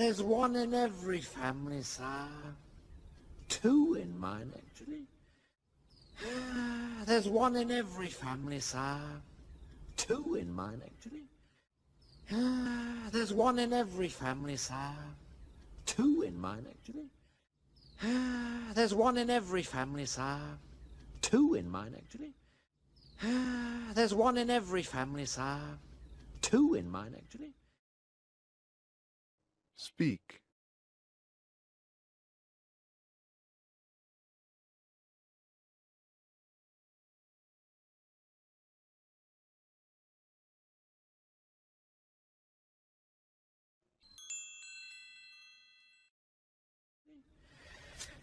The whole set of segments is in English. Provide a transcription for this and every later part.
There's one in every family, sir. Two in mine, actually. There's one in every family, sir. Two in mine, actually. There's one in every family, sir. Two in mine, actually. There's one in every family, sir. Two in mine, actually. There's one in every family, sir. Two in mine, actually. Speak.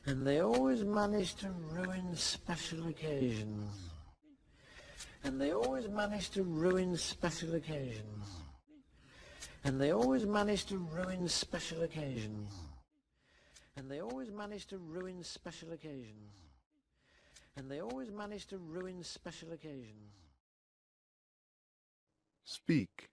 And they always manage to ruin special occasions. And they always manage to ruin special occasions. And they always manage to ruin special occasions. And they always manage to ruin special occasions. And they always manage to ruin special occasions. Speak.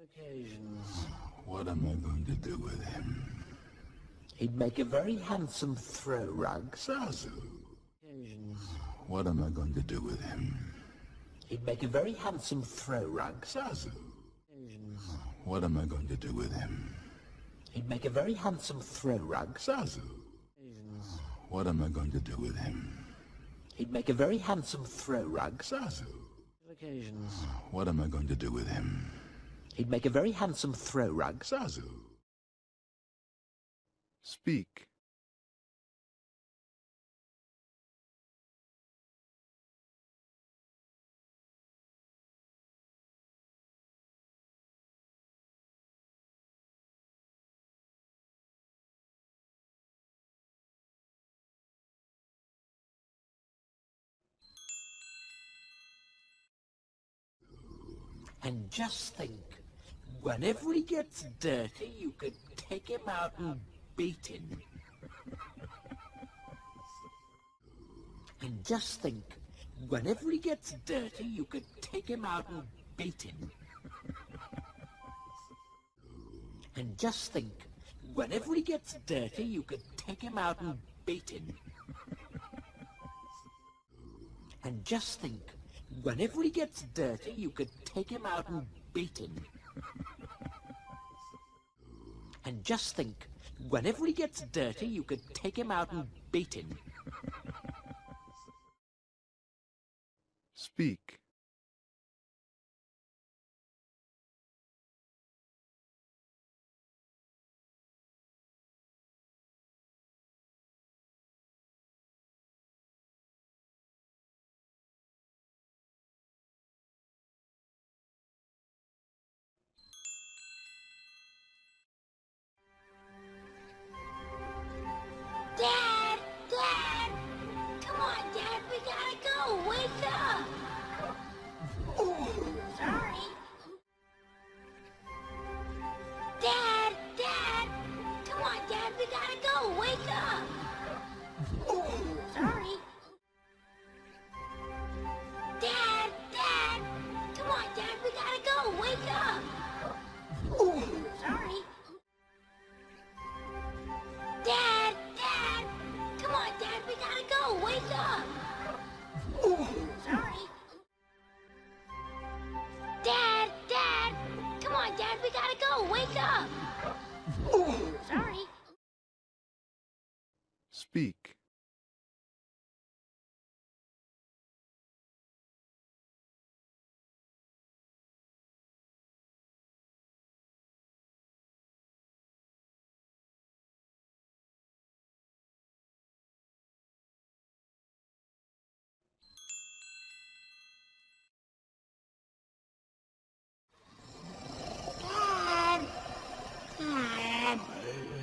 Occasions. What am I going to do with him? He'd make a very handsome throw rug. Zazu. Occasions. What am I going to do with him? He'd make a very handsome throw rug. Zazu. Occasions. What am I going to do with him? He'd make a very handsome throw rug. Zazu. Occasions. What am I going to do with him? He'd make a very handsome throw rug. Zazu. Occasions. What am I going to do with him? He'd make a very handsome throw rug. Zazu. Speak. And just think, whenever he gets dirty, you could take him out and beat him. And just think, whenever he gets dirty, you could take him out and beat him. And just think, whenever he gets dirty, you could take him out and beat him. And just think, whenever he gets dirty, you could take him out and beat him. And just think, whenever he gets dirty, you could take him out and beat him. Speak. Dad! Dad! Come on, Dad, we gotta go! Wake up! Sorry. Dad! Dad! Come on, Dad, we gotta go! Wake up! Sorry. Dad! Dad! Come on, Dad, we gotta go! Wake up! Sorry. Dad! Dad! Come on, Dad, we gotta go! Wake up! Sorry. Dad! Dad! Come on, Dad, we gotta go! Wake up! Sorry. Speak. Dad! Dad!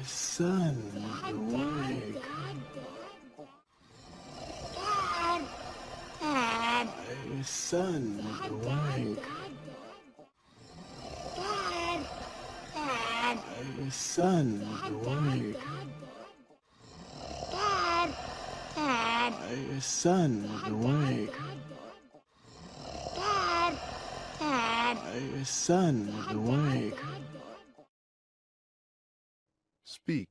Son, Dad! awake. Dad! Dad! Son, awake. Dad! Dad! Son, son is awake. Dad. Dad. My son is awake. Dad. Dad. My son is awake. Speak.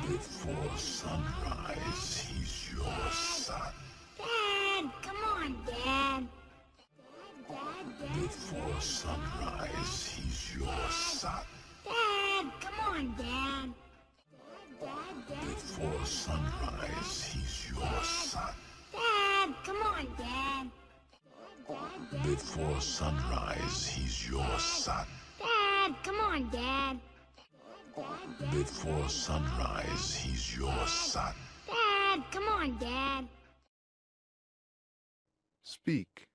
Before sunrise, he's your son. Dad, come on, Dad. Before sunrise, he's your son. Dad, come on, Dad. Before sunrise, he's your son. Dad, come on, Dad. Before sunrise, he's your son. Dad, come on, Dad. Before sunrise, he's your son. Dad, come on, Dad. Speak.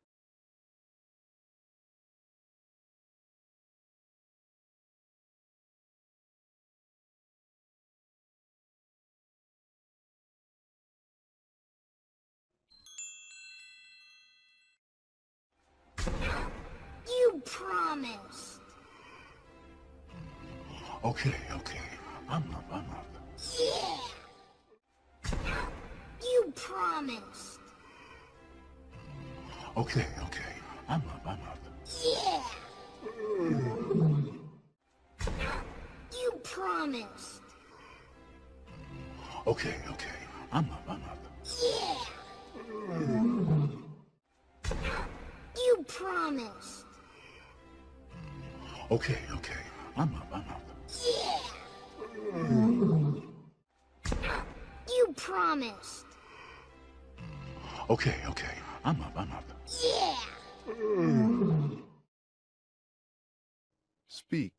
You promised. Okay. I'm up. Yeah. You promised. Okay. I'm up. Yeah. You promised. Okay. I'm up. Yeah. You promised. Okay. I'm up. Yeah. You promised. Okay. I'm up. Yeah. Speak.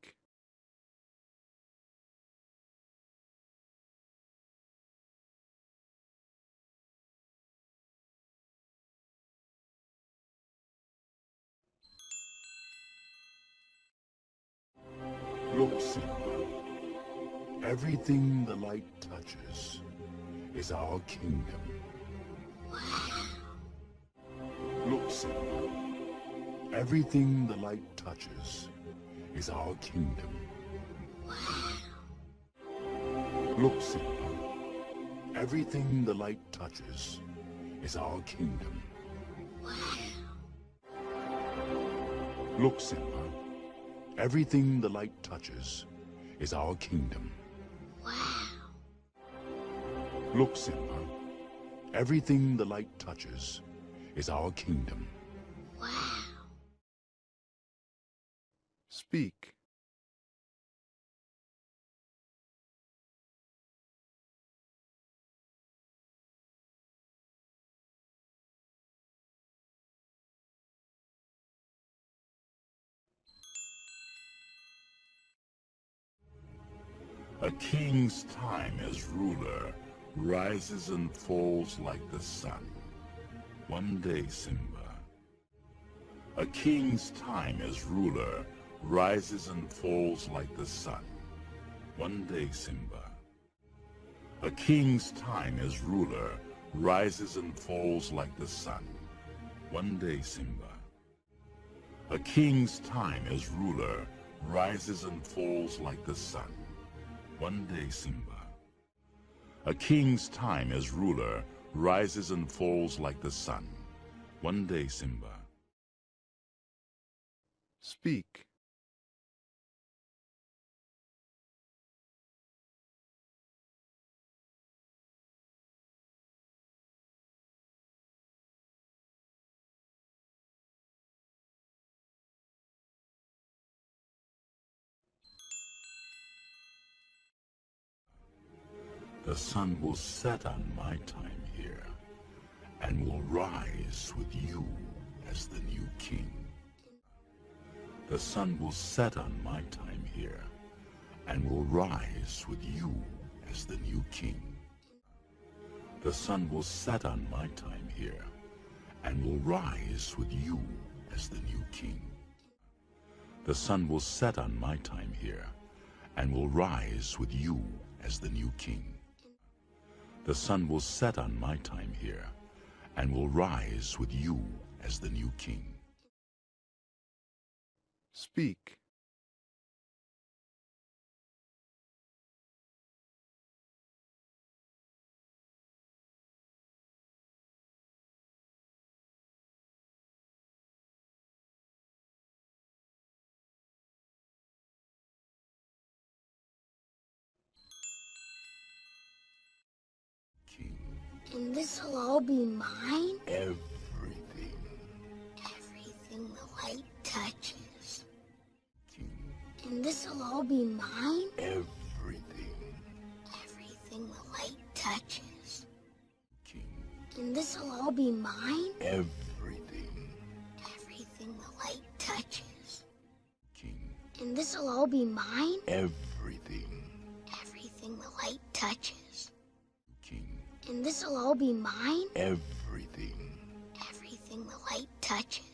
Look, Simba. Everything the light touches is our kingdom. Look, Simba. Everything the light touches is our kingdom. Look, Simba. Everything the light touches is our kingdom. Look, Simba. Everything the light touches is our kingdom. Look, Simba. Everything the light touches is our kingdom. Speak. A king's time as ruler rises and falls like the sun. One day, Simba. A king's time as ruler rises and falls like the sun. One day, Simba. A king's time as ruler rises and falls like the sun. One day, Simba. A king's time as ruler rises and falls like the sun. One day, Simba. A king's time as ruler rises and falls like the sun. One day, Simba. Speak. The sun will set on my time here, and will rise with you as the new king. The sun will set on my time here, and will rise with you as the new king. The sun will set on my time here, and will rise with you as the new king. The sun will set on my time here, and will rise with you as the new king. The sun will set on my time here, and will rise with you as the new king. Speak. King. And this'll all be mine? Everything. Everything the light touches. King. And this'll all be mine? Everything. Everything the light touches. King. And this'll all be mine? Everything. Everything the light touches. King. And this'll all be mine? Everything. Everything the light touches. King. And this'll all be mine? Everything. Everything the light touches.